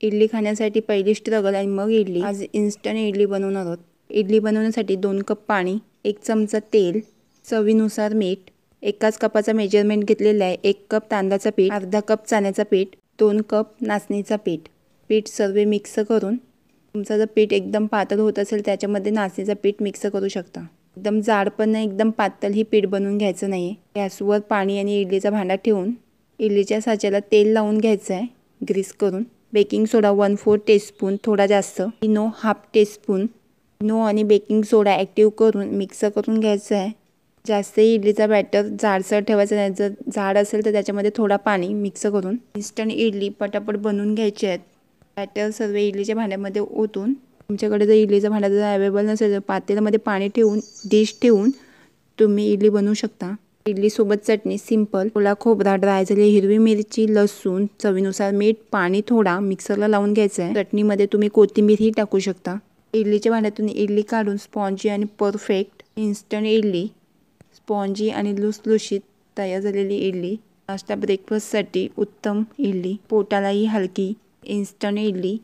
इडली खाण्यासाठी पहिली स्ट्रगल आणि मग इडली। आज इन्स्टंट इडली बनवणार आहोत। इडली बनवण्यासाठी 2 कप पाणी, 1 चमचा तेल, चवीनुसार मीठ, एकाच कपाचा मेजरमेंट घेतलेला आहे। 1 कप तांदळाचं पीठ, अर्धा कप चण्याचं पीठ, 2 कप नाचणीचं पीठ। पीठ सर्व मिक्स करून तुमचं जर पीठ एकदम पातळ होत असेल त्याच्यामध्ये नाचणीचं पीठ मिक्स करू शकता। एकदम जाड पण नाही एकदम पातळ ही पीठ बनवून घ्यायचं नाही। गॅसवर पाणी आणि इडलीचा भांडा ठेवून इडलीच्या साच्याला तेल लावून घ्यायचं आहे ग्रीस करून। बेकिंग सोडा 1/4 टीस्पून, थोडा जास्त, इनो 1/2 टीस्पून। इनो आणि बेकिंग सोडा ॲक्टिव्ह करून मिक्स करून घ्यायचं आहे। जास्त इडलीचा बॅटर जाडसर ठेवायचा नाही, जर जाड असेल तर त्याच्यामध्ये थोडा पाणी मिक्स करून इन्स्टंट इडली पटापट बनवून घ्यायची आहेत। बॅटर सर्व इडलीच्या भांड्यामध्ये ओतून, तुमच्याकडे जर इडलीचा भांडा जर अवेलेबल नसेल तर पातेल्यामध्ये पाणी ठेवून डिश ठेवून तुम्ही इडली बनवू शकता। इडली सोबत चटणी सिंपल, ओला खोबरा, ड्राय झालेली हिरवी मिरची, लसूण, चवीनुसार मीठ, पाणी थोडा मिक्सरला लावून घ्यायचं आहे। चटणीमध्ये तुम्ही कोथिंबीरही टाकू शकता। इडलीच्या भांड्यातून इडली काढून स्पॉन्जी आणि परफेक्ट इन्स्टंट इडली, स्पॉन्जी आणि लुसलुशीत तयार झालेली इडली। नाश्ता ब्रेकफास्टसाठी उत्तम इडली, पोटालाही हलकी इन्स्टंट इडली।